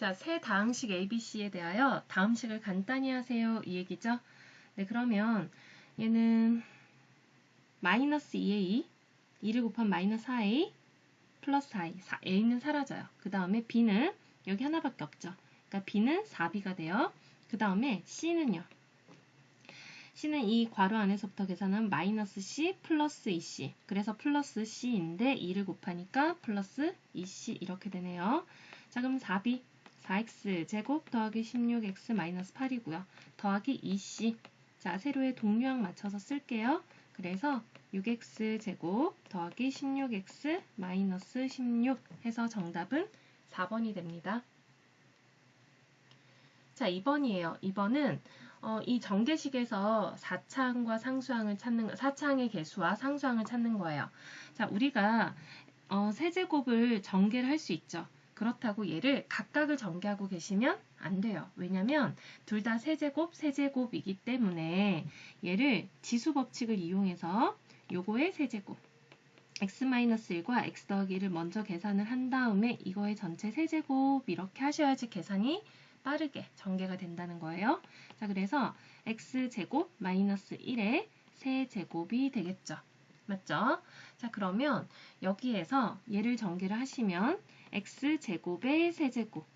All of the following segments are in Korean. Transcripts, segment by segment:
자, 세 다항식 ABC에 대하여 다음식을 간단히 하세요. 이 얘기죠. 네, 그러면 얘는 마이너스 2a, 2를 곱하면 마이너스 4a, 플러스 4a, a는 사라져요. 그 다음에 b는 여기 하나밖에 없죠. 그러니까 b는 4b가 돼요. 그 다음에 c는요. c는 이 괄호 안에서부터 계산하면 마이너스 c 플러스 2c. 그래서 플러스 c인데 2를 곱하니까 플러스 2c 이렇게 되네요. 자, 그럼 4b, 4x 제곱 더하기 16x 마이너스 8이고요. 더하기 2c. 자, 세로의 동류항 맞춰서 쓸게요. 그래서 6x 제곱 더하기 16x 마이너스 16 해서 정답은 4번이 됩니다. 자, 2번이에요. 2번은 이 전개식에서 4차항과 상수항을 찾는 4차항의 개수와 상수항을 찾는 거예요. 자, 우리가 세제곱을 전개를 할 수 있죠. 그렇다고 얘를 각각을 전개하고 계시면 안 돼요. 왜냐면 둘 다 세제곱이기 때문에 얘를 지수 법칙을 이용해서 요거의 세제곱 x-1과 x 더하기 1을 먼저 계산을 한 다음에 이거의 전체 세제곱 이렇게 하셔야지 계산이 빠르게 전개가 된다는 거예요. 자, 그래서 x제곱 마이너스 1의 세제곱이 되겠죠. 맞죠? 자, 그러면 여기에서 얘를 전개를 하시면 x제곱의 세제곱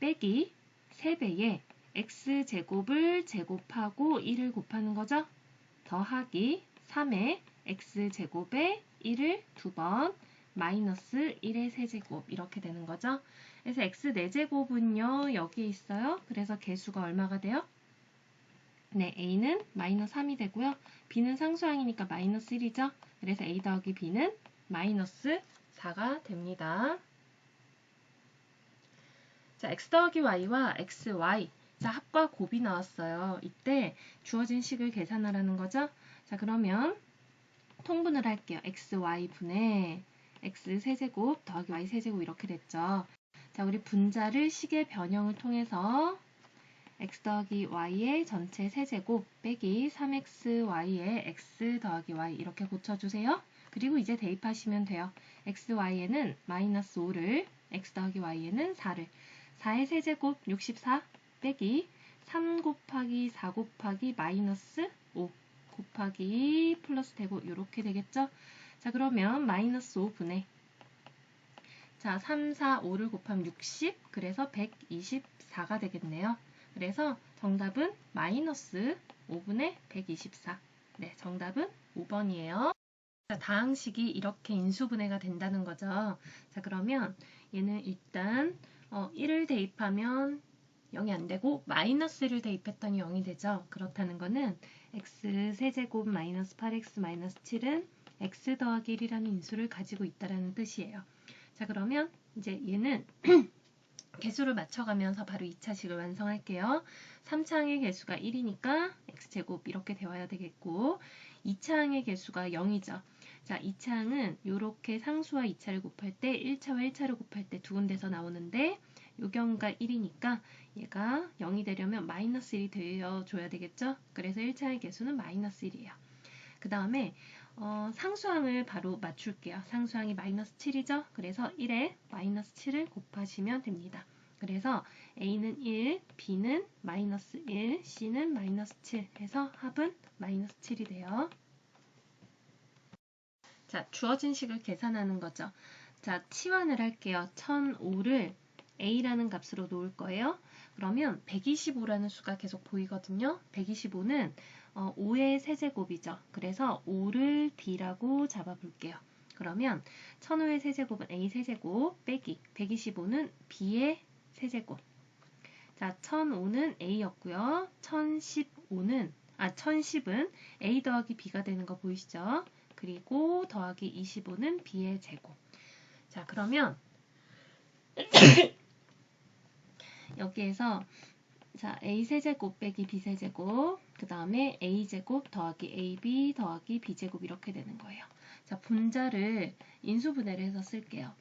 빼기 3배에 x제곱을 제곱하고 1을 곱하는 거죠. 더하기 3의 x제곱에 1을 2번 마이너스 1의 세제곱 이렇게 되는 거죠. 그래서 x 4제곱은요 여기에 있어요. 그래서 개수가 얼마가 돼요? 네, a는 마이너스 3이 되고요. b는 상수항이니까 마이너스 1이죠. 그래서 a 더하기 b는 마이너스 4가 됩니다. 자, x 더하기 y와 xy. 자, 합과 곱이 나왔어요. 이때 주어진 식을 계산하라는 거죠. 자, 그러면 통분을 할게요. xy 분의 x 세제곱 더하기 y 세제곱 이렇게 됐죠. 자, 우리 분자를 식의 변형을 통해서 x 더하기 y의 전체 세제곱 빼기 3xy의 x 더하기 y 이렇게 고쳐주세요. 그리고 이제 대입하시면 돼요. xy에는 마이너스 5를, x 더하기 y에는 4를. 4의 세제곱 64 빼기 3 곱하기 4 곱하기 마이너스 5 곱하기 플러스 되고 이렇게 되겠죠? 자, 그러면 마이너스 5분의 자, 3, 4, 5를 곱하면 60, 그래서 124가 되겠네요. 그래서 정답은 마이너스 5분의 124. 네, 정답은 5번이에요. 자, 다항식이 이렇게 인수분해가 된다는 거죠. 자, 그러면 얘는 일단 1을 대입하면 0이 안 되고 마이너스를 대입했더니 0이 되죠. 그렇다는 거는 x 세제곱 마이너스 8x 마이너스 7은 x 더하기 1이라는 인수를 가지고 있다는 뜻이에요. 자, 그러면 이제 얘는 개수를 맞춰가면서 바로 2차식을 완성할게요. 3차항의 개수가 1이니까 x제곱 이렇게 되어야 되겠고 2차항의 개수가 0이죠. 자, 2차항은 이렇게 상수와 2차를 곱할 때 1차와 1차를 곱할 때 두 군데서 나오는데 요경우가 1이니까 얘가 0이 되려면 마이너스 1이 되어줘야 되겠죠. 그래서 1차의 개수는 마이너스 1이에요. 그 다음에 상수항을 바로 맞출게요. 상수항이 마이너스 7이죠. 그래서 1에 마이너스 7을 곱하시면 됩니다. 그래서 A는 1, B는 마이너스 1, C는 마이너스 7 해서 합은 마이너스 7이 돼요. 자, 주어진 식을 계산하는 거죠. 자, 치환을 할게요. 1005를 A라는 값으로 놓을 거예요. 그러면 125라는 수가 계속 보이거든요. 125는 5의 세제곱이죠. 그래서 5를 D라고 잡아볼게요. 그러면 1005의 세제곱은 A 세제곱 빼기 125는 B의 세제곱. 자, 1005는 A였고요. 1010은 A 더하기 B가 되는 거 보이시죠? 그리고 더하기 25는 B의 제곱. 자, 그러면 여기에서 자, A세제곱 빼기 B세제곱, 그 다음에 A제곱 더하기 AB 더하기 B제곱 이렇게 되는 거예요. 자, 분자를 인수분해를 해서 쓸게요.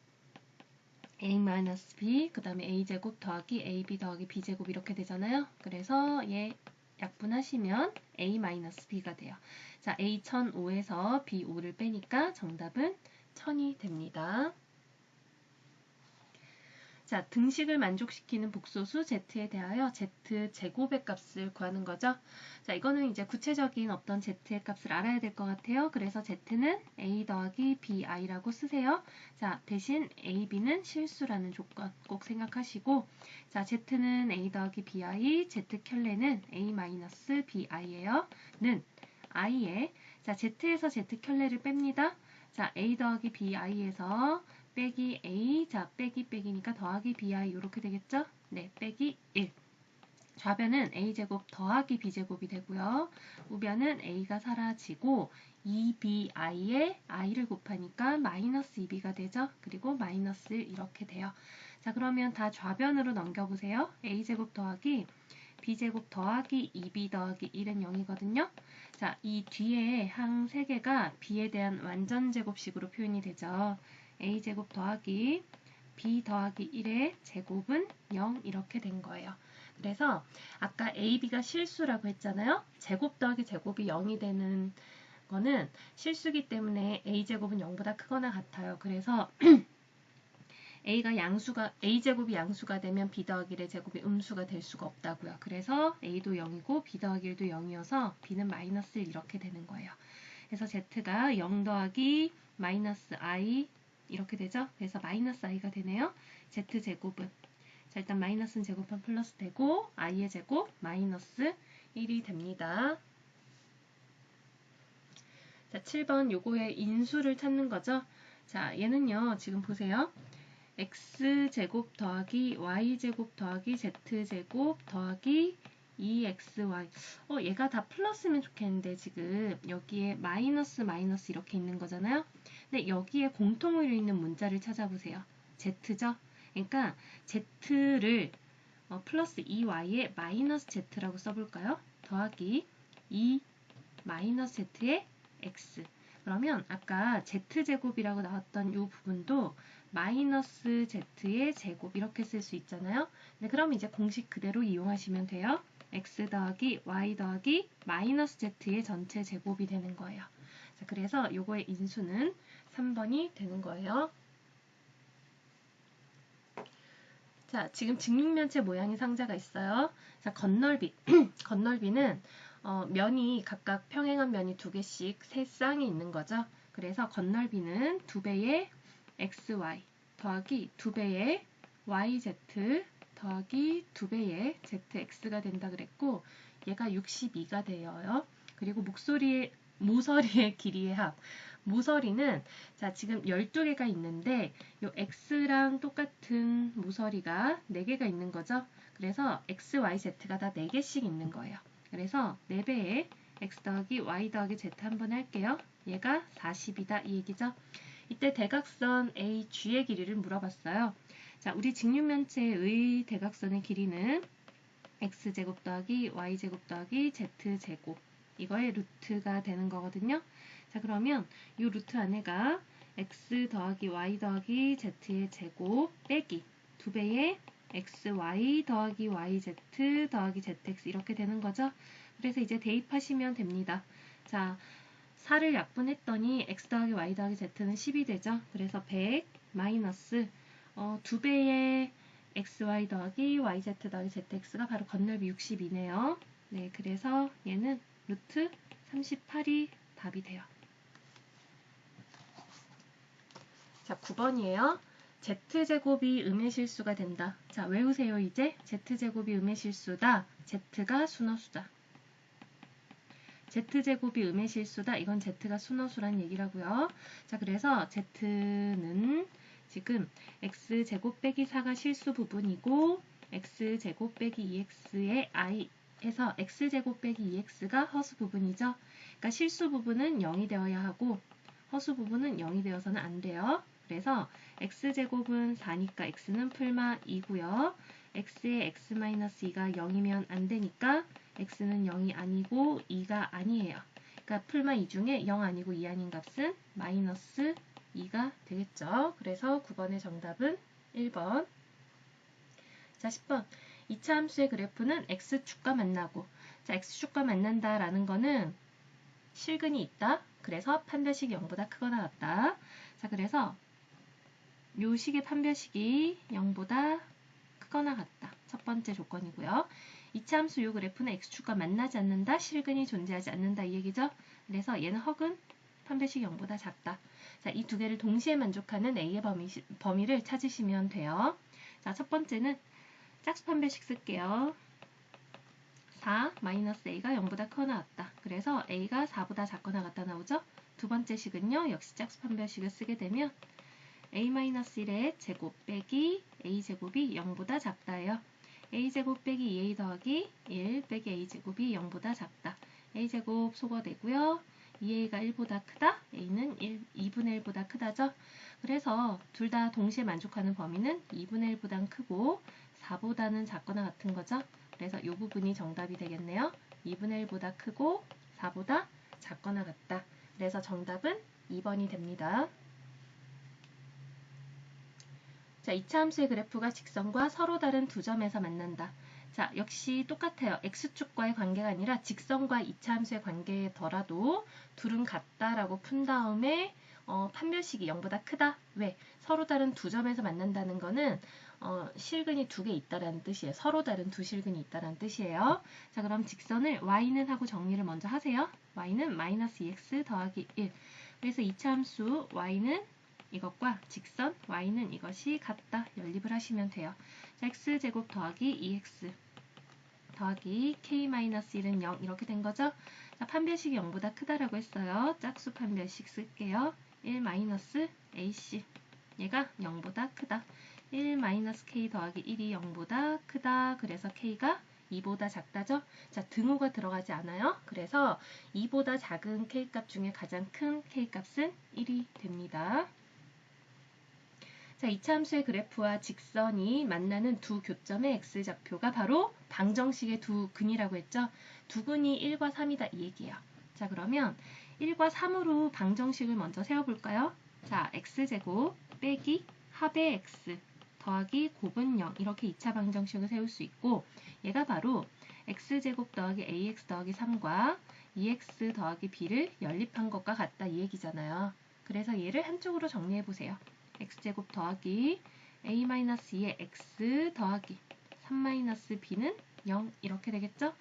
A-B, 그 다음에 A제곱 더하기 AB 더하기 B제곱 이렇게 되잖아요. 그래서 얘 약분하시면 A-B가 돼요. 자, A 1005에서 B 5를 빼니까 정답은 1000이 됩니다. 자, 등식을 만족시키는 복소수 z에 대하여 z 제곱의 값을 구하는 거죠. 자, 이거는 이제 구체적인 어떤 z의 값을 알아야 될 것 같아요. 그래서 z는 a 더하기 bi라고 쓰세요. 자, 대신 a, b는 실수라는 조건 꼭 생각하시고, 자, z는 a 더하기 bi, z 켤레는 a 마이너스 bi예요. 는 i에, 자, z에서 z 켤레를 뺍니다. 자, a 더하기 bi에서 빼기 a, 자, 빼기 빼기니까 더하기 bi 이렇게 되겠죠? 네, 빼기 1. 좌변은 a제곱 더하기 b제곱이 되고요. 우변은 a가 사라지고 2bi에 i를 곱하니까 마이너스 2b가 되죠. 그리고 마이너스 1 이렇게 돼요. 자, 그러면 다 좌변으로 넘겨보세요. a제곱 더하기 b제곱 더하기 2b 더하기 1은 0이거든요. 자, 이 뒤에 항 3개가 b에 대한 완전제곱식으로 표현이 되죠. a제곱 더하기 b 더하기 1의 제곱은 0 이렇게 된 거예요. 그래서 아까 a, b가 실수라고 했잖아요. 제곱 더하기 제곱이 0이 되는 거는 실수기 때문에 a제곱은 0보다 크거나 같아요. 그래서 a제곱이 양수가 되면 b 더하기 1의 제곱이 음수가 될 수가 없다고요. 그래서 a도 0이고 b 더하기 1도 0이어서 b는 마이너스 1 이렇게 되는 거예요. 그래서 z가 0 더하기 마이너스 i 이렇게 되죠. 그래서 마이너스 i가 되네요. z제곱은, 자, 일단 마이너스는 제곱하면 플러스 되고 i의 제곱 마이너스 1이 됩니다. 자, 7번 요거의 인수를 찾는 거죠. 자, 얘는요, 지금 보세요. x제곱 더하기 y제곱 더하기 z제곱 더하기 2xy. 얘가 다 플러스면 좋겠는데 지금 여기에 마이너스 마이너스 이렇게 있는 거잖아요. 근데 여기에 공통으로 있는 문자를 찾아보세요. z죠? 그러니까 z를 플러스 2y에 마이너스 z라고 써볼까요? 더하기 2 마이너스 z의 x. 그러면 아까 z제곱이라고 나왔던 이 부분도 마이너스 z의 제곱 이렇게 쓸 수 있잖아요. 네, 그럼 이제 공식 그대로 이용하시면 돼요. x 더하기 y 더하기 마이너스 z의 전체 제곱이 되는 거예요. 자, 그래서 요거의 인수는 3번이 되는 거예요. 자, 지금 직육면체 모양의 상자가 있어요. 자, 건널비. 건널비는 면이 각각 평행한 면이 2개씩 세 쌍이 있는 거죠. 그래서 건널비는 2배의 xy 더하기 2배의 yz 더하기 2배의 zx가 된다 그랬고, 얘가 62가 되어요. 그리고 모서리의 길이의 합. 모서리는, 자, 지금 12개가 있는데 요 x랑 똑같은 모서리가 4개가 있는 거죠. 그래서 x, y, z가 다 4개씩 있는 거예요. 그래서 4배의 x 더하기 y 더하기 z 한번 할게요. 얘가 40이다 이 얘기죠. 이때 대각선 AG의 길이를 물어봤어요. 자, 우리 직육면체의 대각선의 길이는 x제곱 더하기 y제곱 더하기 z제곱, 이거의 루트가 되는 거거든요. 자, 그러면 이 루트 안에가 x 더하기 y 더하기 z의 제곱 빼기 2배의 xy 더하기 yz 더하기 zx 이렇게 되는 거죠. 그래서 이제 대입하시면 됩니다. 자, 4를 약분했더니 x 더하기 y 더하기 z는 10이 되죠. 그래서 100 마이너스 2배의 xy 더하기 yz 더하기 zx가 바로 건널비 60이네요. 네, 그래서 얘는 루트 38이 답이 돼요. 자, 9번이에요. z제곱이 음의 실수가 된다. 자, 외우세요 이제. z제곱이 음의 실수다. z가 순허수다. z제곱이 음의 실수다. 이건 z가 순허수란 얘기라고요. 자, 그래서 z는 지금 x제곱 빼기 4가 실수 부분이고 x제곱 빼기 2x의 i 해서 x제곱 빼기 2x가 허수 부분이죠. 그러니까 실수 부분은 0이 되어야 하고 허수 부분은 0이 되어서는 안 돼요. 그래서 x제곱은 4니까 x는 풀마 2고요. x의 x-2가 0이면 안 되니까 x는 0이 아니고 2가 아니에요. 그러니까 풀마 2 중에 0 아니고 2 아닌 값은 마이너스 2가 되겠죠. 그래서 9번의 정답은 1번. 자, 10번. 2차 함수의 그래프는 x축과 만나고, 자, x축과 만난다라는 거는 실근이 있다. 그래서 판별식이 0보다 크거나 같다. 자, 그래서 요 식의 판별식이 0보다 크거나 같다. 첫 번째 조건이고요. 이차 함수 요 그래프는 x축과 만나지 않는다, 실근이 존재하지 않는다 이 얘기죠. 그래서 얘는 허근 판별식이 0보다 작다. 자, 이 두 개를 동시에 만족하는 A의 범위를 찾으시면 돼요. 자, 첫 번째는 짝수 판별식 쓸게요. 4 마이너스 A가 0보다 크거나 같다. 그래서 A가 4보다 작거나 같다 나오죠. 두 번째 식은요. 역시 짝수 판별식을 쓰게 되면 A-1의 제곱 빼기 A제곱이 0보다 작다예요. A제곱 빼기 2A 더하기 1 빼기 A제곱이 0보다 작다. A제곱 소거되고요. 2A가 1보다 크다. A는 2분의 1보다 크다죠. 그래서 둘 다 동시에 만족하는 범위는 2분의 1보다 크고 4보다는 작거나 같은 거죠. 그래서 이 부분이 정답이 되겠네요. 2분의 1보다 크고 4보다 작거나 같다. 그래서 정답은 2번이 됩니다. 자, 이차 함수의 그래프가 직선과 서로 다른 두 점에서 만난다. 자, 역시 똑같아요. x축과의 관계가 아니라 직선과 이차 함수의 관계더라도 둘은 같다라고 푼 다음에 판별식이 0보다 크다. 왜? 서로 다른 두 점에서 만난다는 거는 실근이 두 개 있다라는 뜻이에요. 서로 다른 두 실근이 있다라는 뜻이에요. 자, 그럼 직선을 y는 하고 정리를 먼저 하세요. y는 마이너스 2x 더하기 1. 그래서 이차 함수 y는 이것과 직선 y는 이것이 같다. 연립을 하시면 돼요. 자, x제곱 더하기 2x 더하기 k-1은 0 이렇게 된 거죠. 자, 판별식이 0보다 크다라고 했어요. 짝수 판별식 쓸게요. 1-ac 얘가 0보다 크다. 1-k 더하기 1이 0보다 크다. 그래서 k가 2보다 작다죠. 자, 등호가 들어가지 않아요. 그래서 2보다 작은 k값 중에 가장 큰 k값은 1이 됩니다. 자, 이차 함수의 그래프와 직선이 만나는 두 교점의 x좌표가 바로 방정식의 두 근이라고 했죠. 두 근이 1과 3이다 이 얘기예요. 자, 그러면 1과 3으로 방정식을 먼저 세워볼까요? 자, x제곱 빼기 합의 x 더하기 곱은 0 이렇게 2차 방정식을 세울 수 있고 얘가 바로 x제곱 더하기 ax 더하기 3과 2x 더하기 b를 연립한 것과 같다 이 얘기잖아요. 그래서 얘를 한쪽으로 정리해보세요. x제곱 더하기 a-2의 x 더하기 3-b는 0 이렇게 되겠죠?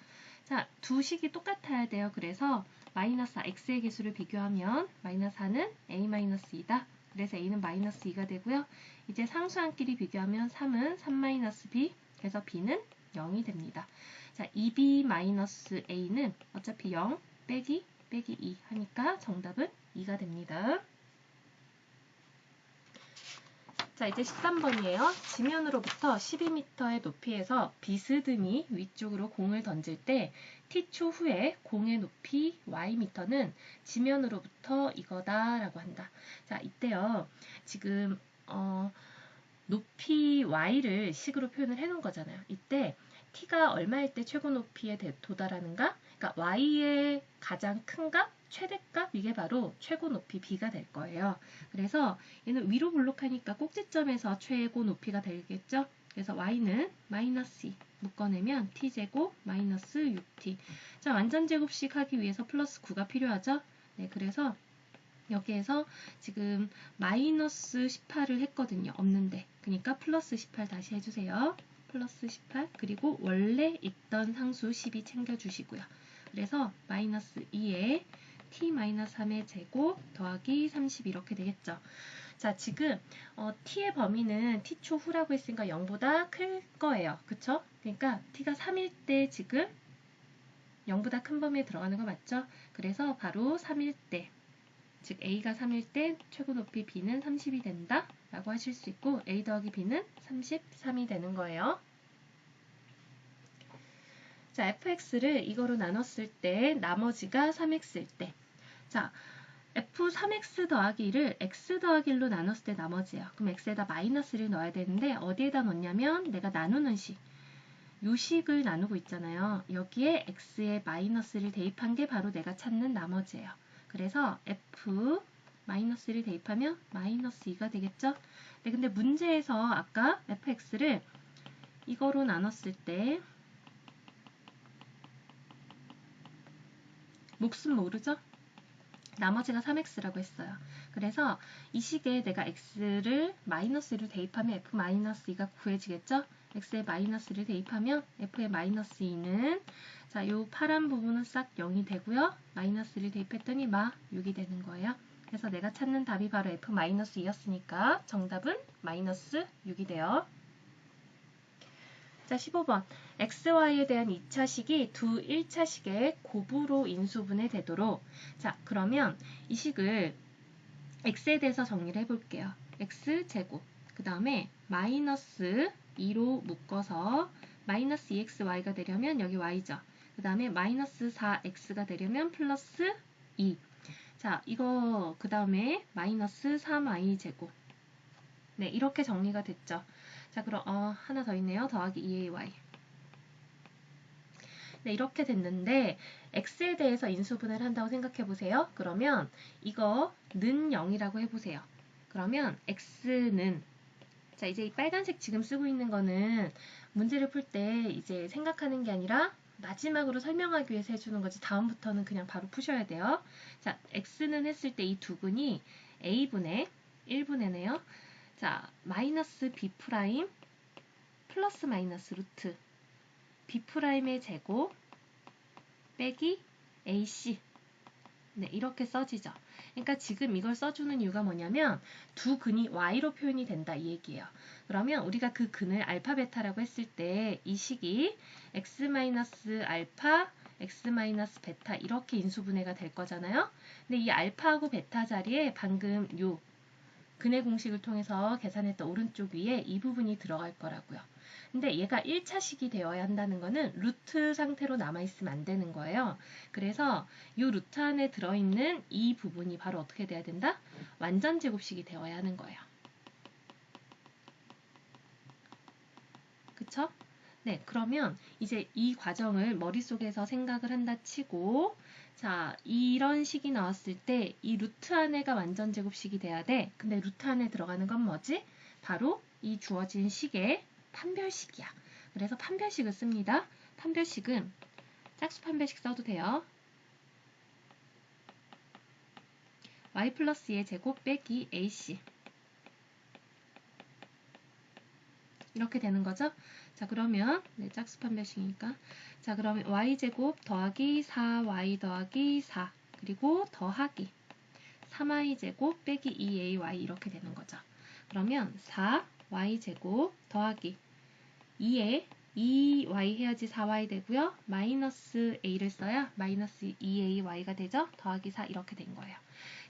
자, 두 식이 똑같아야 돼요. 그래서 마이너스 x의 개수를 비교하면 마이너스 4는 a-2다. 그래서 a는 마이너스 2가 되고요. 이제 상수항끼리 비교하면 3은 3-b 그래서 b는 0이 됩니다. 자, 2b-a는 어차피 0 빼기 2 하니까 정답은 2가 됩니다. 자, 이제 13번이에요. 지면으로부터 12m의 높이에서 비스듬히 위쪽으로 공을 던질 때 t초 후에 공의 높이 ym는 지면으로부터 이거다라고 한다. 자, 이때요. 지금 높이 y를 식으로 표현을 해놓은 거잖아요. 이때 t가 얼마일 때 최고 높이에 도달하는가? 그러니까 y의 가장 큰 값, 최대값 이게 바로 최고 높이 b가 될 거예요. 그래서 얘는 위로 볼록하니까 꼭지점에서 최고 높이가 되겠죠? 그래서 y는 마이너스 2 묶어내면 t제곱 마이너스 6t. 자, 완전 제곱식 하기 위해서 플러스 9가 필요하죠? 네, 그래서 여기에서 지금 마이너스 18을 했거든요. 없는데. 그러니까 플러스 18 다시 해주세요. 플러스 18 그리고 원래 있던 상수 12 챙겨주시고요. 그래서 마이너스 2에 t-3의 제곱 더하기 30 이렇게 되겠죠. 자, 지금 t의 범위는 t초 후라고 했으니까 0보다 클 거예요. 그쵸? 그러니까 t가 3일 때 지금 0보다 큰 범위에 들어가는 거 맞죠? 그래서 바로 3일 때 즉 a가 3일 때 최고 높이 b는 30이 된다 라고 하실 수 있고 a 더하기 b는 33이 되는 거예요. 자, fx를 이거로 나눴을 때 나머지가 3x일 때 자, f3x 더하기 1을 x 더하기 1로 나눴을 때 나머지예요. 그럼 x에다 마이너스를 넣어야 되는데 어디에다 넣냐면 내가 나누는 식 요 식을 나누고 있잖아요. 여기에 x에 마이너스를 대입한 게 바로 내가 찾는 나머지예요. 그래서 f 마이너스를 대입하면 마이너스 2가 되겠죠? 네, 근데 문제에서 아까 fx를 이거로 나눴을 때 몫은 모르죠? 나머지가 3x라고 했어요. 그래서 이 식에 내가 x를 마이너스 1을 대입하면 f-2가 구해지겠죠? x에 마이너스를 대입하면 f의 마이너스 2는 자, 요 파란 부분은 싹 0이 되고요. 마이너스를 대입했더니 6이 되는 거예요. 그래서 내가 찾는 답이 바로 f-2였으니까 정답은 마이너스 6이 돼요. 자, 15번. xy에 대한 2차식이 두 1차식의 곱으로 인수분해 되도록 자, 그러면 이 식을 x에 대해서 정리를 해볼게요. x제곱 그 다음에 마이너스 2로 묶어서 마이너스 2xy가 되려면 여기 y죠. 그 다음에 마이너스 4x가 되려면 플러스 2. 자, 이거 그 다음에 마이너스 3y제곱. 네, 이렇게 정리가 됐죠. 자, 그럼 하나 더 있네요. 더하기 2ay. 네, 이렇게 됐는데 x에 대해서 인수분해를 한다고 생각해 보세요. 그러면 이거는 0이라고 해보세요. 그러면 x는 자, 이제 이 빨간색 지금 쓰고 있는 거는 문제를 풀 때 이제 생각하는 게 아니라 마지막으로 설명하기 위해서 해주는 거지 다음부터는 그냥 바로 푸셔야 돼요. 자, x는 했을 때 이 두근이 a분의 1분의네요. 자, 마이너스 b 프라임 플러스 마이너스 루트 b'의 제곱 빼기 ac 네, 이렇게 써지죠. 그러니까 지금 이걸 써주는 이유가 뭐냐면 두 근이 y로 표현이 된다 이 얘기예요. 그러면 우리가 그 근을 알파 베타라고 했을 때 이 식이 x-알파 x-베타 이렇게 인수분해가 될 거잖아요. 근데 이 알파하고 베타 자리에 방금 요 근의 공식을 통해서 계산했던 오른쪽 위에 이 부분이 들어갈 거라고요. 근데 얘가 1차식이 되어야 한다는 거는 루트 상태로 남아있으면 안 되는 거예요. 그래서 이 루트 안에 들어있는 이 부분이 바로 어떻게 돼야 된다? 완전 제곱식이 되어야 하는 거예요. 그쵸? 네, 그러면 이제 이 과정을 머릿속에서 생각을 한다 치고 자, 이런 식이 나왔을 때 이 루트 안에가 완전 제곱식이 돼야 돼. 근데 루트 안에 들어가는 건 뭐지? 바로 이 주어진 식의 판별식이야. 그래서 판별식을 씁니다. 판별식은 짝수 판별식 써도 돼요. y 플러스 2의 제곱 빼기 ac 이렇게 되는 거죠. 자, 그러면 네, 짝수 판별식이니까 자, 그러면 y제곱 더하기 4y 더하기 4 그리고 더하기 3y제곱 빼기 2ay 이렇게 되는 거죠. 그러면 4y제곱 더하기 2에 2y 해야지 4y 되고요. 마이너스 a를 써야 마이너스 2ay가 되죠. 더하기 4 이렇게 된 거예요.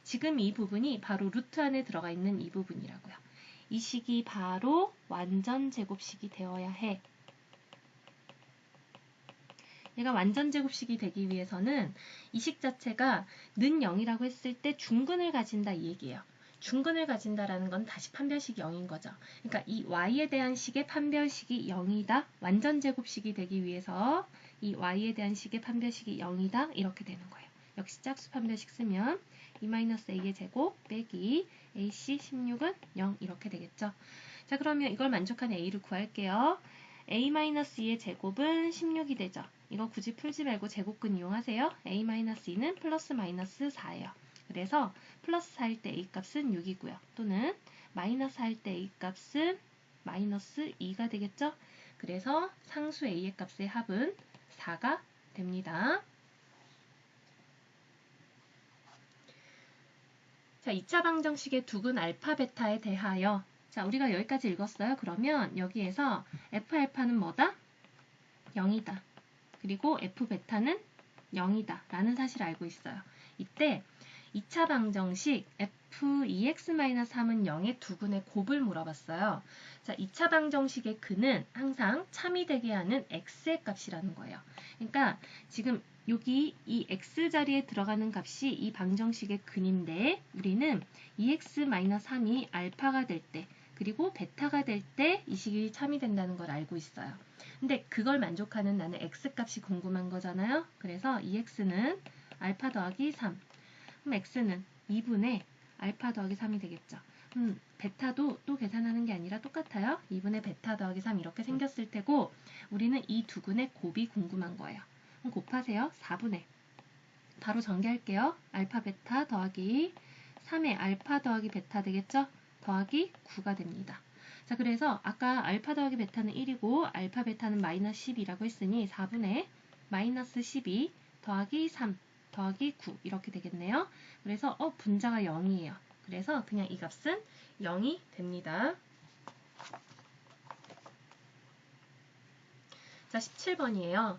지금 이 부분이 바로 루트 안에 들어가 있는 이 부분이라고요. 이 식이 바로 완전 제곱식이 되어야 해. 얘가 완전 제곱식이 되기 위해서는 이 식 자체가 는 0이라고 했을 때 중근을 가진다 이 얘기예요. 중근을 가진다라는 건 다시 판별식이 0인 거죠. 그러니까 이 y에 대한 식의 판별식이 0이다. 완전 제곱식이 되기 위해서 이 y에 대한 식의 판별식이 0이다. 이렇게 되는 거예요. 역시 짝수 판별식 쓰면 2-a의 제곱 빼기 ac 16은 0 이렇게 되겠죠. 자, 그러면 이걸 만족하는 a를 구할게요. a-2의 제곱은 16이 되죠. 이거 굳이 풀지 말고 제곱근 이용하세요. a-2는 플러스 마이너스 4예요. 그래서 플러스 4일 때 a 값은 6이고요. 또는 마이너스 4일 때 a 값은 마이너스 2가 되겠죠. 그래서 상수 a의 값의 합은 4가 됩니다. 자, 2차 방정식의 두근 알파 베타에 대하여 자, 우리가 여기까지 읽었어요. 그러면 여기에서 F알파는 뭐다? 0이다. 그리고 F베타는 0이다. 라는 사실을 알고 있어요. 이때 2차 방정식 F2x-3은 0의 두근의 곱을 물어봤어요. 자, 2차 방정식의 근은 항상 참이 되게 하는 x의 값이라는 거예요. 그러니까 지금 여기 이 x 자리에 들어가는 값이 이 방정식의 근인데 우리는 2x-3이 알파가 될 때 그리고 베타가 될 때 이 식이 참이 된다는 걸 알고 있어요. 근데 그걸 만족하는 나는 x값이 궁금한 거잖아요. 그래서 2x는 알파 더하기 3 그럼 x는 2분의 알파 더하기 3이 되겠죠. 베타도 또 계산하는 게 아니라 똑같아요. 2분의 베타 더하기 3 이렇게 생겼을 테고 우리는 이 두근의 곱이 궁금한 거예요. 그럼 곱하세요. 4분의 바로 전개할게요. 알파 베타 더하기 3에 알파 더하기 베타 되겠죠? 더하기 9가 됩니다. 자, 그래서 아까 알파 더하기 베타는 1이고 알파 베타는 마이너스 10이라고 했으니 4분의 마이너스 12 더하기 3 더하기 9 이렇게 되겠네요. 그래서 분자가 0이에요. 그래서 그냥 이 값은 0이 됩니다. 자, 17번이에요.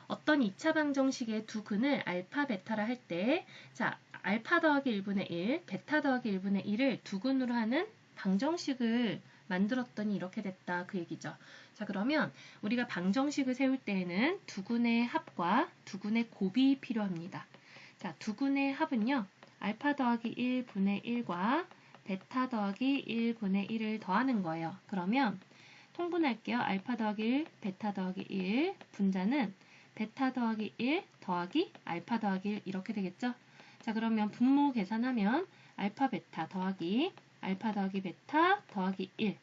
어떤 2차 방정식의 두 근을 알파, 베타라 할 때, 자, 알파 더하기 1분의 1, 베타 더하기 1분의 1을 두 근으로 하는 방정식을 만들었더니 이렇게 됐다. 그 얘기죠. 자, 그러면 우리가 방정식을 세울 때에는 두 근의 합과 두 근의 곱이 필요합니다. 자, 두 근의 합은요. 알파 더하기 1분의 1과 베타 더하기 1분의 1을 더하는 거예요. 그러면 통분할게요. 알파 더하기 1, 베타 더하기 1, 분자는 베타 더하기 1 더하기 알파 더하기 1 이렇게 되겠죠? 자, 그러면 분모 계산하면 알파 베타 더하기 알파 더하기 베타 더하기 1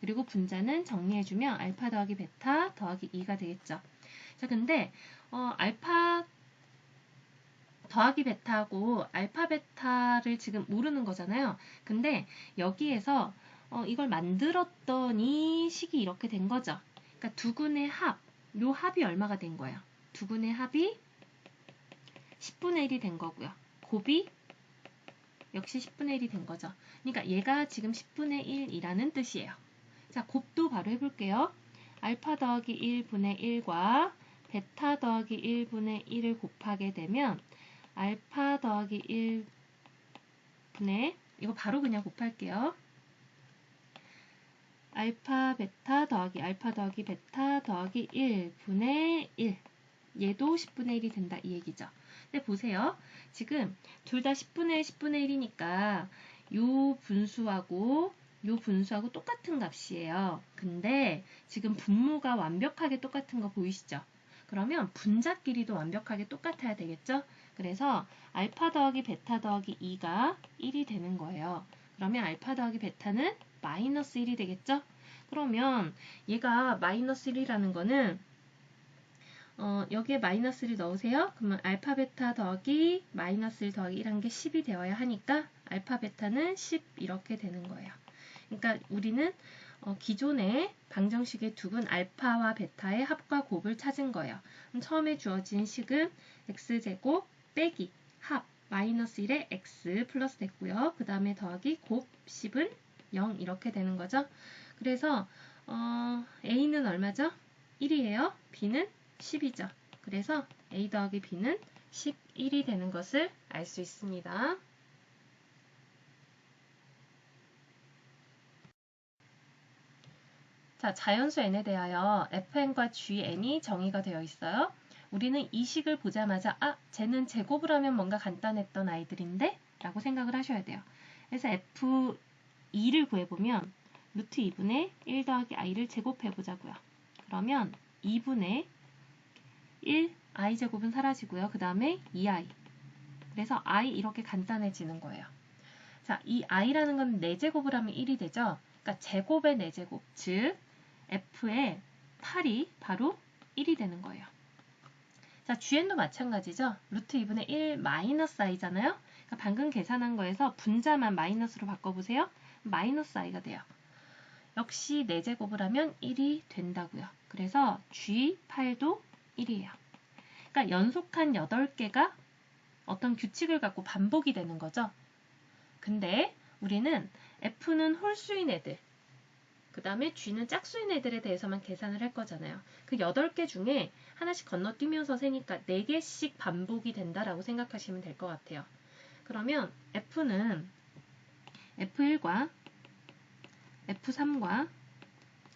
그리고 분자는 정리해주면 알파 더하기 베타 더하기 2가 되겠죠? 자, 근데 알파 더하기 베타하고 알파 베타를 지금 모르는 거잖아요. 근데 여기에서 이걸 만들었더니 식이 이렇게 된 거죠. 그러니까 두 근의 합, 요 합이 얼마가 된 거예요? 두 근의 합이 10분의 1이 된 거고요. 곱이 역시 10분의 1이 된 거죠. 그러니까 얘가 지금 10분의 1이라는 뜻이에요. 자, 곱도 바로 해볼게요. 알파 더하기 1분의 1과 베타 더하기 1분의 1을 곱하게 되면 알파 더하기 1분의 이거 바로 그냥 곱할게요. 알파 베타 더하기 알파 더하기 베타 더하기 1분의 1 얘도 10분의 1이 된다 이 얘기죠. 근데 보세요. 지금 둘 다 10분의 1, 10분의 1이니까 요 분수하고 똑같은 값이에요. 근데 지금 분모가 완벽하게 똑같은 거 보이시죠? 그러면 분자끼리도 완벽하게 똑같아야 되겠죠? 그래서 알파 더하기 베타 더하기 2가 1이 되는 거예요. 그러면 알파 더하기 베타는 마이너스 1이 되겠죠? 그러면 얘가 마이너스 1이라는 거는 여기에 마이너스 1을 넣으세요. 그러면 알파 베타 더하기 마이너스 1 더하기 1한 게 10이 되어야 하니까 알파 베타는 10 이렇게 되는 거예요. 그러니까 우리는 기존의 방정식의 두 근 알파와 베타의 합과 곱을 찾은 거예요. 그럼 처음에 주어진 식은 x제곱 빼기 합 마이너스 1에 x 플러스 됐고요. 그 다음에 더하기 곱 10은 0 이렇게 되는 거죠. 그래서 a는 얼마죠? 1이에요. b는 10이죠. 그래서 a 더하기 b는 11이 되는 것을 알 수 있습니다. 자, 자연수 n에 대하여 fn과 gn이 정의가 되어 있어요. 우리는 이 식을 보자마자 쟤는 제곱을 하면 뭔가 간단했던 아이들인데? 라고 생각을 하셔야 돼요. 그래서 f2를 구해보면 루트 2분의 1 더하기 i를 제곱해보자고요. 그러면 2분의 1 i제곱은 사라지고요. 그 다음에 2i. 그래서 i 이렇게 간단해지는 거예요. 자, 이 i라는 건 4제곱을 하면 1이 되죠. 그러니까 제곱의 4제곱, 즉 f의 8이 바로 1이 되는 거예요. 자, gn도 마찬가지죠. 루트 2분의 1 마이너스 i잖아요. 그러니까 방금 계산한 거에서 분자만 마이너스로 바꿔보세요. 마이너스 i가 돼요. 역시 4제곱을 하면 1이 된다고요. 그래서 G8도 1이에요. 그러니까 연속한 8개가 어떤 규칙을 갖고 반복이 되는 거죠. 근데 우리는 F는 홀수인 애들, 그 다음에 G는 짝수인 애들에 대해서만 계산을 할 거잖아요. 그 8개 중에 하나씩 건너뛰면서 세니까 4개씩 반복이 된다라고 생각하시면 될 것 같아요. 그러면 F는 F1과 F3과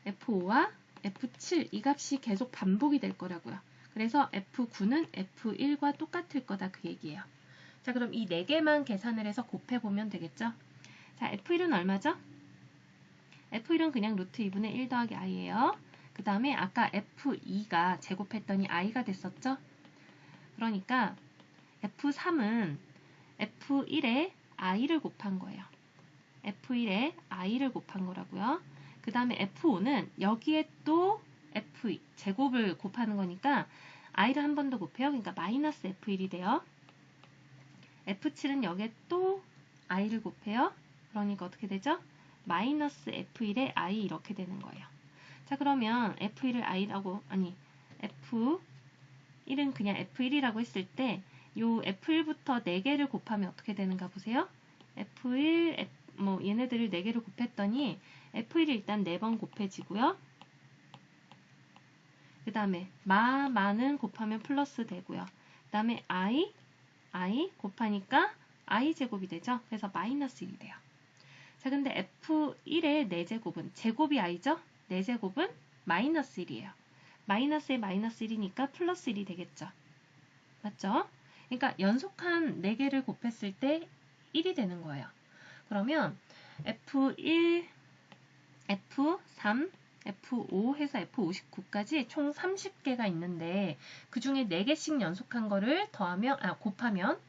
F5와 F7 이 값이 계속 반복이 될 거라고요. 그래서 F9는 F1과 똑같을 거다 그 얘기예요. 자, 그럼 이 4개만 계산을 해서 곱해보면 되겠죠? 자, F1은 얼마죠? F1은 그냥 루트 2분의 1 더하기 i예요. 그 다음에 아까 F2가 제곱했더니 i가 됐었죠? 그러니까 F3은 F1에 i를 곱한 거예요. F1에 i를 곱한 거라고요. 그 다음에 F5는 여기에 또 F2 제곱을 곱하는 거니까 i를 한 번 더 곱해요. 그러니까 마이너스 F1이 돼요. F7은 여기에 또 i를 곱해요. 그러니까 어떻게 되죠? 마이너스 f1에 i 이렇게 되는 거예요. 자, 그러면 f1을 i라고, 아니, f1은 그냥 f1이라고 했을 때 요 f1부터 4개를 곱하면 어떻게 되는가 보세요. f1, 뭐 얘네들을 4개를 곱했더니 f1이 일단 4번 곱해지고요. 그 다음에 마는 곱하면 플러스 되고요. 그 다음에 i 곱하니까 i 제곱이 되죠. 그래서 마이너스 1이 돼요. 자, 근데 f1의 4제곱은 제곱이 i죠. 4제곱은 마이너스 1이에요. 마이너스에 마이너스 1이니까 플러스 1이 되겠죠. 맞죠? 그러니까 연속한 4개를 곱했을 때 1이 되는 거예요. 그러면 f1, f3, F5 해서 F59까지 총 30개가 있는데 그 중에 4개씩 연속한 거를 곱하면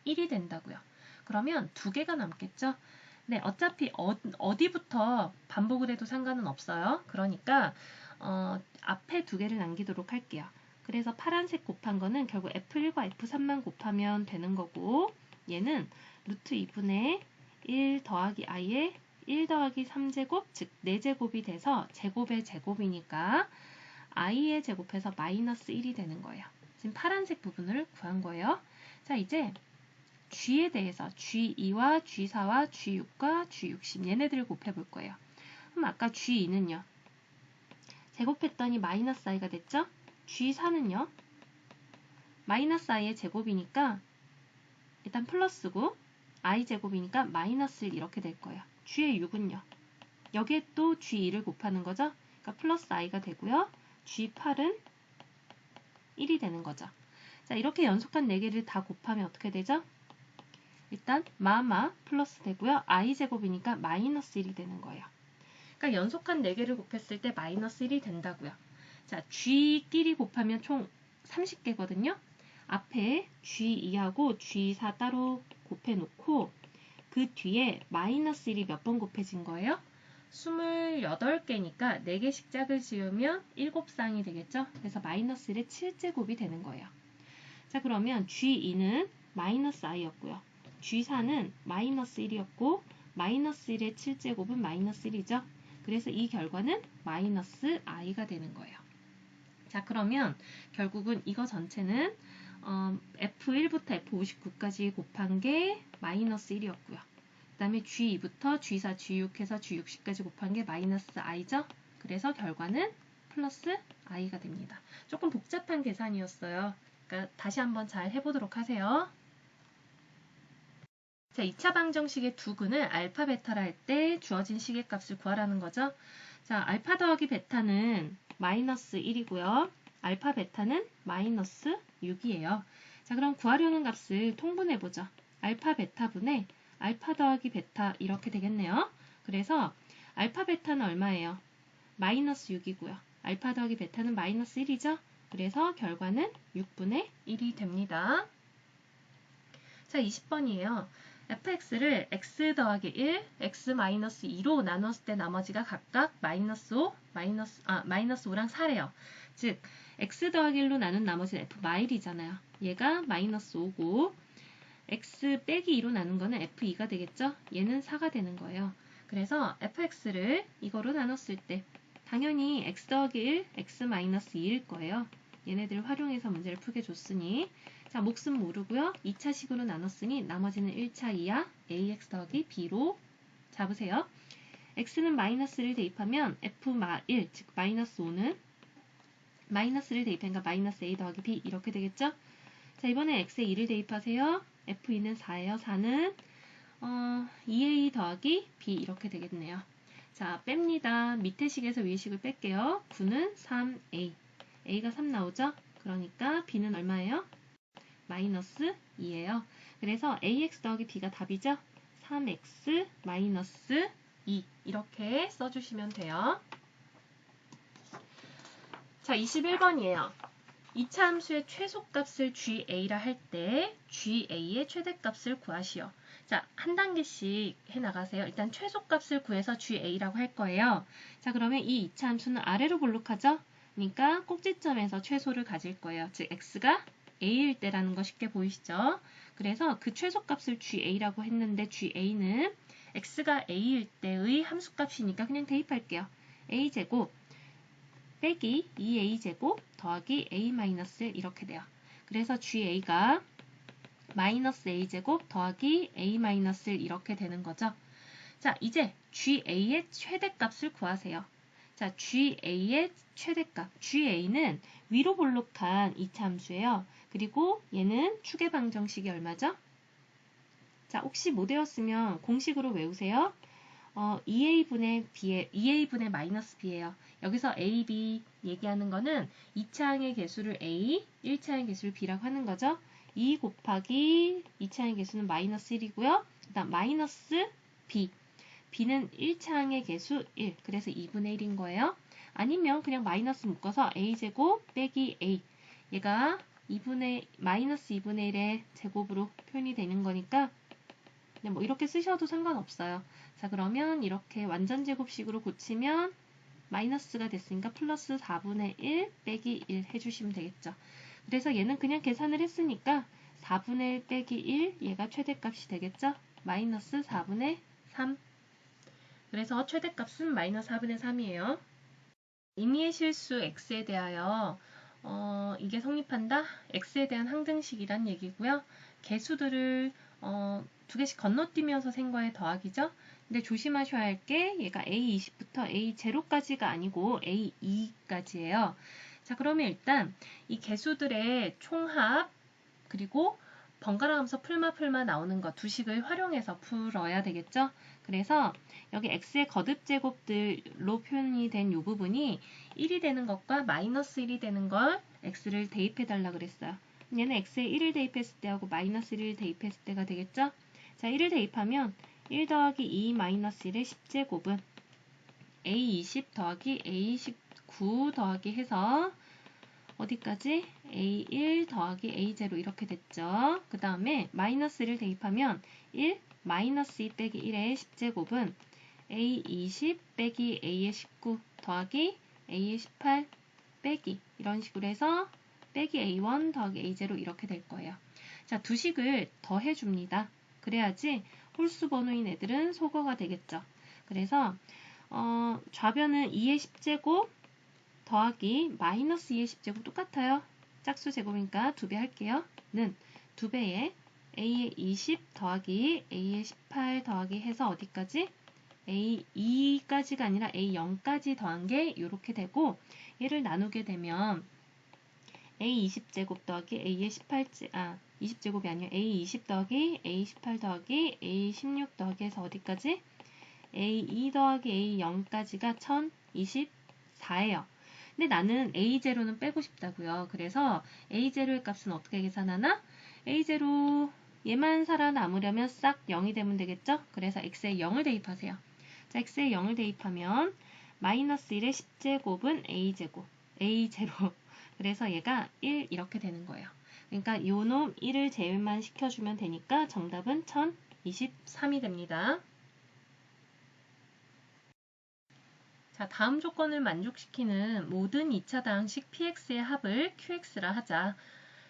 1이 된다고요. 그러면 2개가 남겠죠? 네, 어차피 어디부터 반복을 해도 상관은 없어요. 그러니까 앞에 2개를 남기도록 할게요. 그래서 파란색 곱한 거는 결국 F1과 F3만 곱하면 되는 거고 얘는 루트 2분의 1 더하기 i의 1 더하기 3제곱, 즉 4제곱이 돼서 제곱의 제곱이니까 i의 제곱해서 마이너스 1이 되는 거예요. 지금 파란색 부분을 구한 거예요. 자, 이제 g에 대해서 g2와 g4와 g6과 g60 얘네들을 곱해볼 거예요. 그럼 아까 g2는요. 제곱했더니 마이너스 i가 됐죠? g4는요. 마이너스 i의 제곱이니까 일단 플러스고 i 제곱이니까 마이너스 1 이렇게 될 거예요. g의 6은요. 여기에 또 g2를 곱하는 거죠. 그러니까 플러스 i가 되고요. g8은 1이 되는 거죠. 자, 이렇게 연속한 4개를 다 곱하면 어떻게 되죠? 일단 플러스 되고요. i 제곱이니까 마이너스 1이 되는 거예요. 그러니까 연속한 4개를 곱했을 때 마이너스 1이 된다고요. 자, g끼리 곱하면 총 30개거든요. 앞에 g2하고 g4 따로 곱해놓고 그 뒤에 마이너스 1이 몇 번 곱해진 거예요? 28개니까 4개씩 짝을 지으면 7쌍이 되겠죠? 그래서 마이너스 1의 7제곱이 되는 거예요. 자, 그러면 g2는 마이너스 i였고요. g4는 마이너스 1이었고 마이너스 1의 7제곱은 마이너스 1이죠. 그래서 이 결과는 마이너스 i가 되는 거예요. 자, 그러면 결국은 이거 전체는 F1부터 F59까지 곱한 게 마이너스 1이었고요. 그 다음에 G2부터 G4, G6 해서 G60까지 곱한 게 마이너스 i죠. 그래서 결과는 플러스 i가 됩니다. 조금 복잡한 계산이었어요. 그러니까 다시 한번 잘 해보도록 하세요. 자, 2차 방정식의 두근을 알파, 베타를 할 때 주어진 시계값을 구하라는 거죠. 자, 알파 더하기 베타는 마이너스 1이고요. 알파, 베타는 마이너스 6이에요. 자, 그럼 구하려는 값을 통분해보죠. 알파, 베타분의 알파 더하기 베타 이렇게 되겠네요. 그래서 알파, 베타는 얼마예요? 마이너스 6이고요. 알파 더하기 베타는 마이너스 1이죠. 그래서 결과는 6분의 1이 됩니다. 자, 20번이에요. fx를 x 더하기 1, x 마이너스 2로 나눴을 때 나머지가 각각 마이너스 5, 마이너스 5랑 4래요. 즉, x 더하기 1로 나눈 나머지는 f 마일이잖아요. 얘가 마이너스 5고 x 빼기 2로 나눈 거는 f2가 되겠죠? 얘는 4가 되는 거예요. 그래서 fx를 이거로 나눴을 때 당연히 x 더하기 1, x 마이너스 2일 거예요. 얘네들 활용해서 문제를 풀게 줬으니 자, 몫은 모르고요. 2차식으로 나눴으니 나머지는 1차 이하 ax 더하기 b로 잡으세요. x는 마이너스를 대입하면 f1, 즉 마이너스 5는 마이너스를 대입하니까 마이너스 a 더하기 b 이렇게 되겠죠? 자, 이번에 x에 2를 대입하세요. f2는 4예요. 4는 2a 더하기 b 이렇게 되겠네요. 자, 뺍니다. 밑에 식에서 위에 식을 뺄게요. 9는 3a. a가 3 나오죠? 그러니까 b는 얼마예요? 마이너스 2예요. 그래서 ax 더하기 b가 답이죠? 3x 마이너스 2 이렇게 써주시면 돼요. 자, 21번이에요. 2차 함수의 최소값을 GA라 할 때 GA의 최대값을 구하시오. 자, 한 단계씩 해나가세요. 일단 최소값을 구해서 GA라고 할 거예요. 자, 그러면 이 2차 함수는 아래로 볼록하죠? 그러니까 꼭지점에서 최소를 가질 거예요. 즉, x가 a일 때라는 거 쉽게 보이시죠? 그래서 그 최소값을 GA라고 했는데 GA는 x가 a일 때의 함수값이니까 그냥 대입할게요. a제곱 빼기 2a제곱 더하기 a-1 이렇게 돼요. 그래서 GA가 마이너스 a제곱 더하기 a-1 이렇게 되는 거죠. 자, 이제 GA의 최대값을 구하세요. 자, GA의 최대값. GA는 위로 볼록한 이차함수예요. 그리고 얘는 축의 방정식이 얼마죠? 자, 혹시 못 외웠으면 공식으로 외우세요. 2a분의 b에 2a분의 마이너스 b예요. 여기서 a, b 얘기하는 거는 2차항의 개수를 a, 1차항의 개수를 b라고 하는 거죠. 2 곱하기 2차항의 개수는 마이너스 1이고요. 그 다음 마이너스 b. b는 1차항의 개수 1. 그래서 2분의 1인 거예요. 아니면 그냥 마이너스 묶어서 a제곱 빼기 a. 얘가 마이너스 2분의 1의 제곱으로 표현이 되는 거니까 뭐 이렇게 쓰셔도 상관없어요. 자, 그러면 이렇게 완전 제곱식으로 고치면 마이너스가 됐으니까 플러스 4분의 1 빼기 1 해주시면 되겠죠. 그래서 얘는 그냥 계산을 했으니까 4분의 1 빼기 1 얘가 최대값이 되겠죠. 마이너스 4분의 3. 그래서 최대값은 마이너스 4분의 3이에요. 임의의 실수 x에 대하여 이게 성립한다? x에 대한 항등식이란 얘기고요. 개수들을 두 개씩 건너뛰면서 생과의 더하기죠. 근데 조심하셔야 할 게 얘가 A20부터 A0까지가 아니고 A2까지예요. 자, 그러면 일단 이 개수들의 총합 그리고 번갈아 가면서 풀마 나오는 것 두 식을 활용해서 풀어야 되겠죠. 그래서 여기 x의 거듭 제곱들로 표현이 된 이 부분이 1이 되는 것과 마이너스 1이 되는 걸 x를 대입해 달라 그랬어요. 얘는 x에 1을 대입했을 때하고 마이너스 1을 대입했을 때가 되겠죠. 자, 1을 대입하면 1 더하기 2 마이너스 1의 10제곱은 a20 더하기 a19 더하기 해서 어디까지? a1 더하기 a0 이렇게 됐죠. 그 다음에 마이너스를 대입하면 1 마이너스 2 빼기 1의 10제곱은 a20 빼기 a의 19 더하기 a의 18 빼기 이런 식으로 해서 빼기 a1 더하기 a0 이렇게 될 거예요. 자, 두 식을 더해줍니다. 그래야지 홀수 번호인 애들은 소거가 되겠죠. 그래서 좌변은 2의 10제곱 더하기 마이너스 2의 10제곱 똑같아요. 짝수 제곱이니까 2배 할게요. 는 2배에 a의 20 더하기 a의 18 더하기 해서 어디까지? a2까지가 아니라 a0까지 더한 게 이렇게 되고 얘를 나누게 되면 a20제곱 더하기 a의 20제곱이 아니라 a20 더하기 a18 더하기 a16 더하기 해서 어디까지? a2 더하기 a0까지가 1024예요. 근데 나는 a0는 빼고 싶다고요. 그래서 a0의 값은 어떻게 계산하나? a0 얘만 살아남으려면 싹 0이 되면 되겠죠? 그래서 x에 0을 대입하세요. 자, x에 0을 대입하면 마이너스 1의 10제곱은 a제곱, a0. 그래서 얘가 1 이렇게 되는 거예요. 그러니까 요 놈 1을 제외만 시켜주면 되니까 정답은 1023이 됩니다. 자, 다음 조건을 만족시키는 모든 2차 다항식 px의 합을 qx라 하자.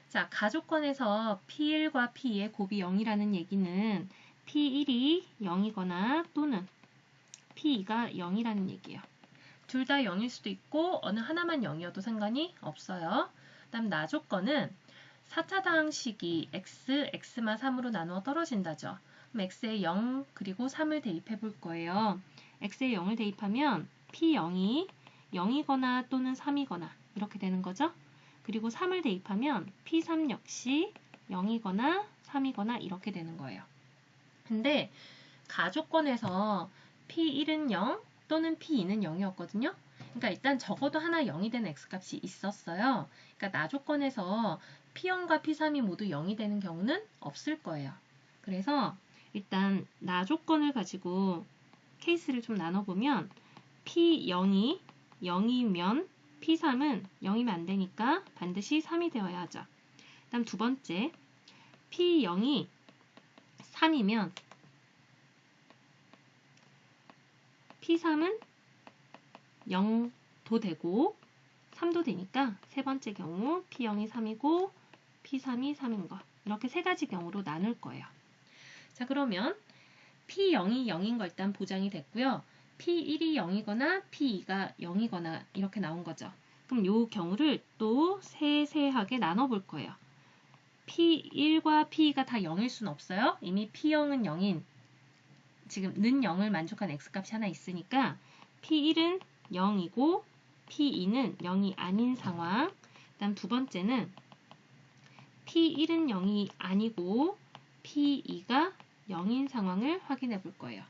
자, 가조건에서 p1과 p2의 곱이 0이라는 얘기는 p1이 0이거나 또는 p2가 0이라는 얘기예요. 둘 다 0일 수도 있고 어느 하나만 0이어도 상관이 없어요. 다음 나조건은 4차 다항식이 x, x마 3으로 나누어 떨어진다죠. 그럼 x에 0 그리고 3을 대입해 볼 거예요. x에 0을 대입하면 p0이 0이거나 또는 3이거나 이렇게 되는 거죠. 그리고 3을 대입하면 p3 역시 0이거나 3이거나 이렇게 되는 거예요. 근데 가조건에서 p1은 0 또는 p2는 0이었거든요. 그러니까 일단 적어도 하나 0이 되는 x값이 있었어요. 그러니까 나조건에서 p0과 p3이 모두 0이 되는 경우는 없을 거예요. 그래서 일단 나조건을 가지고 케이스를 좀 나눠보면 p0이 0이면 p3은 0이면 안 되니까 반드시 3이 되어야 하죠. 다음 두 번째, p0이 3이면 p3은 0도 되고 3도 되니까 세 번째 경우 p0이 3이고 P3이 3인 거. 이렇게 세 가지 경우로 나눌 거예요. 자, 그러면 P0이 0인 거 일단 보장이 됐고요. P1이 0이거나 P2가 0이거나 이렇게 나온 거죠. 그럼 이 경우를 또 세세하게 나눠볼 거예요. P1과 P2가 다 0일 수는 없어요. 이미 P0은 0인 지금 는 0을 만족한 X값이 하나 있으니까 P1은 0이고 P2는 0이 아닌 상황. 그다음 두 번째는 P1은 0이 아니고 P2가 0인 상황을 확인해 볼 거예요.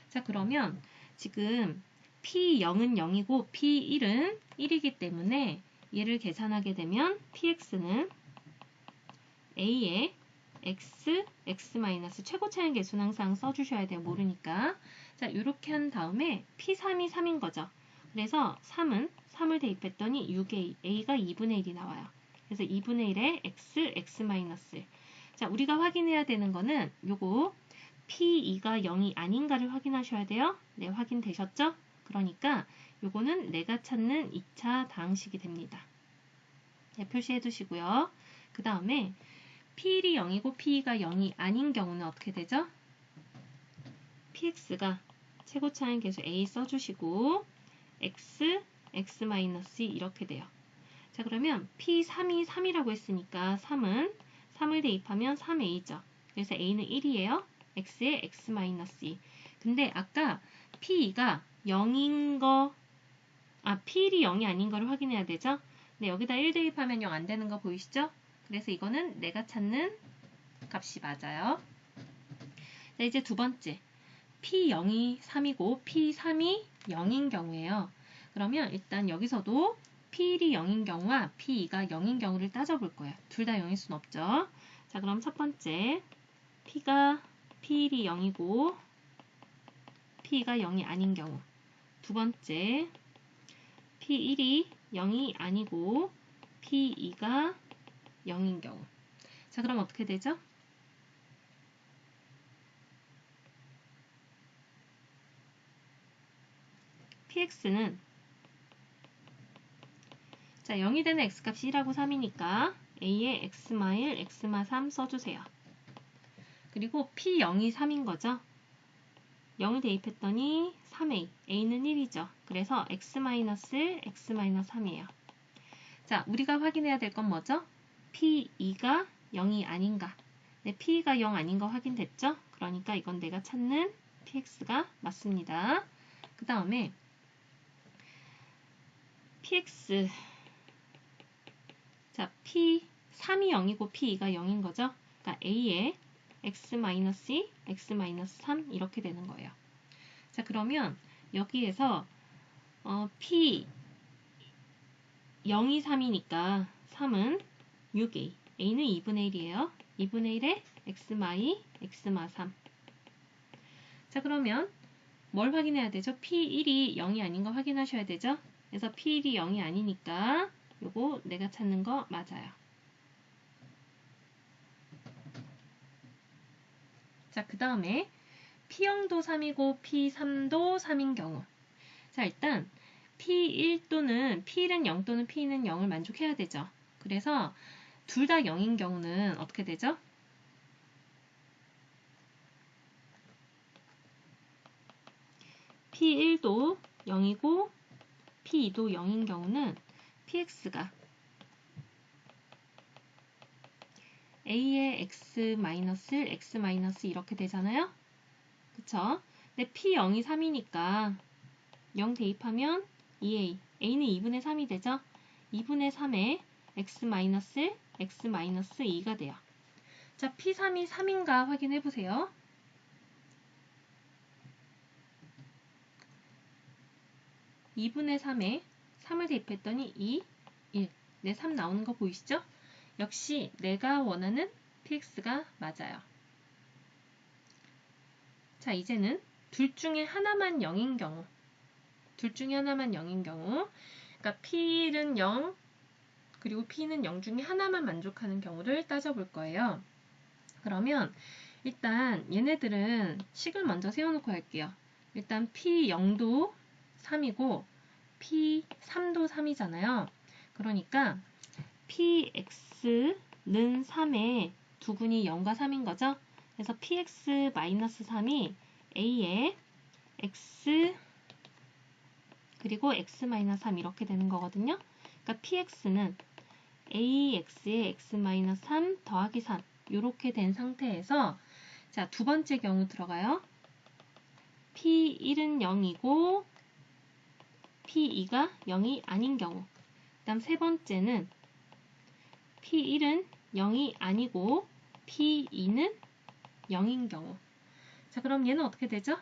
자, 그러면 지금 P0은 0이고 P1은 1이기 때문에 얘를 계산하게 되면 Px는 A의 X, X- 최고 차이인 개수는 항상 써주셔야 돼요. 모르니까. 자, 이렇게 한 다음에 P3이 3인 거죠. 그래서 3을 대입했더니 6A, A가 2분의 1이 나와요. 그래서 2분의 1에 X, X-1. 자, 우리가 확인해야 되는 거는 요거 P2가 0이 아닌가를 확인하셔야 돼요. 네, 확인되셨죠? 그러니까 요거는 내가 찾는 2차 다항식이 됩니다. 네, 표시해 두시고요. 그 다음에 P1이 0이고 P2가 0이 아닌 경우는 어떻게 되죠? Px가 최고 차이인 개수 A 써주시고 X, X- 이렇게 돼요. 자, 그러면 P3이 3이라고 했으니까 3을 대입하면 3A죠. 그래서 A는 1이에요. X에 X-2. 근데 아까 P2가 0인 거, P1이 0이 아닌 거를 확인해야 되죠? 근데 여기다 1 대입하면 0 안 되는 거 보이시죠? 그래서 이거는 내가 찾는 값이 맞아요. 자, 이제 두 번째. P0이 3이고 P3이 0인 경우예요. 그러면 일단 여기서도 P1이 0인 경우와 P2가 0인 경우를 따져볼 거예요. 둘 다 0일 순 없죠. 자, 그럼 첫 번째 P1이 0이고 P2가 0이 아닌 경우. 두 번째 P1이 0이 아니고 P2가 0인 경우. 자, 그럼 어떻게 되죠? Px는 자, 0이 되는 x값이 1하고 3이니까 a에 x마일, x마 3 써주세요. 그리고 P0이 3인 거죠. 0을 대입했더니 3a, a는 1이죠. 그래서 x-1, x-3이에요. 자, 우리가 확인해야 될 건 뭐죠? P2가 0이 아닌가. 네, P2가 0 아닌 거 확인됐죠? 그러니까 이건 내가 찾는 Px가 맞습니다. 그 다음에 Px 자, P3이 0이고 P2가 0인 거죠? 그러니까 A에 x-2, x-3 이렇게 되는 거예요. 자, 그러면 여기에서 P 0이 3이니까 3은 6A, A는 2분의 1이에요. 2분의 1에 x-2, x-3. 자, 그러면 뭘 확인해야 되죠? P1이 0이 아닌 거 확인하셔야 되죠? 그래서 P1이 0이 아니니까 요거 내가 찾는 거 맞아요. 자, 그 다음에 P0도 3이고 P3도 3인 경우. 자, 일단 P1 또는 P1은 0 또는 P2는 0을 만족해야 되죠. 그래서 둘 다 0인 경우는 어떻게 되죠? P1도 0이고 P2도 0인 경우는 Px가 A의 x x 이렇게 되잖아요. 그쵸? 근데 P0이 3이니까 0 대입하면 2A, A는 2분의 3이 되죠? 2분의 3에 x x 2가 돼요. 자, P3이 3인가 확인해 보세요. 2분의 3에 3을 대입했더니 2, 1. 네, 3 나오는 거 보이시죠? 역시 내가 원하는 Px가 맞아요. 자, 이제는 둘 중에 하나만 0인 경우. 둘 중에 하나만 0인 경우. 그러니까 P는 0, 그리고 P는 0 중에 하나만 만족하는 경우를 따져볼 거예요. 그러면 일단 얘네들은 식을 먼저 세워놓고 할게요. 일단 P0도 3이고 P3도 3이잖아요. 그러니까 Px 는 3에 두근이 0과 3인 거죠. 그래서 px-3이 a에 x 그리고 x-3 이렇게 되는 거거든요. 그러니까 px는 ax에 x-3 더하기 3 이렇게 된 상태에서 자, 두 번째 경우 들어가요. p1은 0이고 p2가 0이 아닌 경우. 그 다음 세 번째는 p1은 0이 아니고 p2는 0인 경우. 자, 그럼 얘는 어떻게 되죠?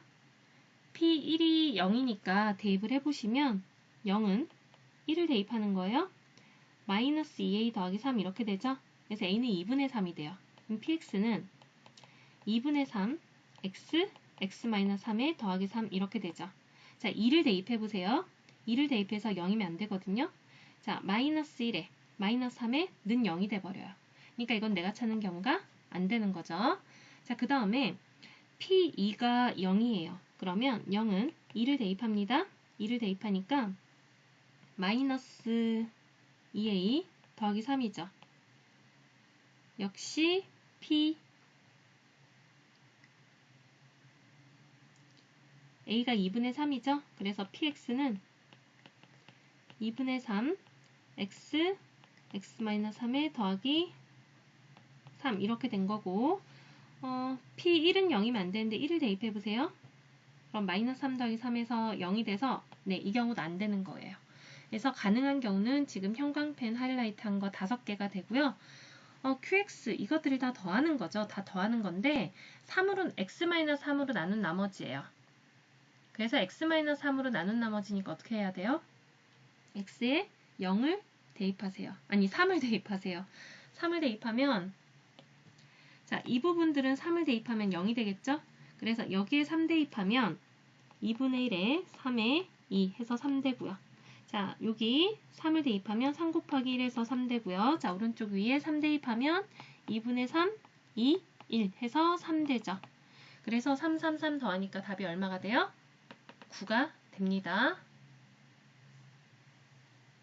p1이 0이니까 대입을 해보시면 0은 1을 대입하는 거예요. 마이너스 2a 더하기 3 이렇게 되죠. 그래서 a는 2분의 3이 돼요. 그럼 px는 2분의 3 x, x-3에 더하기 3 이렇게 되죠. 자, 2를 대입해보세요. 2를 대입해서 0이면 안 되거든요. 자, 마이너스 1에 마이너스 3에 는 0이 돼버려요. 그러니까 이건 내가 찾는 경우가 안 되는 거죠. 자, 그 다음에 p2가 0이에요. 그러면 0은 2를 대입합니다. 2를 대입하니까 마이너스 2a 더하기 3이죠. 역시 p a가 2분의 3이죠. 그래서 px는 2분의 3 x, x-3에 더하기 3 이렇게 된 거고 p1은 0이면 안 되는데 1을 대입해보세요. 그럼 마이너스 3 더하기 3에서 0이 돼서 네, 이 경우도 안 되는 거예요. 그래서 가능한 경우는 지금 형광펜 하이라이트 한 거 5개가 되고요. QX 이것들이 다 더하는 거죠. 다 더하는 건데 3으로 x-3으로 나눈 나머지예요. 그래서 x-3으로 나눈 나머지니까 어떻게 해야 돼요? x에 0을 대입하세요. 아니 3을 대입하세요. 3을 대입하면 자, 이 부분들은 3을 대입하면 0이 되겠죠? 그래서 여기에 3 대입하면 2분의 1에 3에 2 해서 3 되고요. 자, 여기 3을 대입하면 3 곱하기 1에서 3 되고요. 자, 오른쪽 위에 3 대입하면 2분의 3, 2, 1 해서 3 되죠. 그래서 3, 3, 3 더하니까 답이 얼마가 돼요? 9가 됩니다.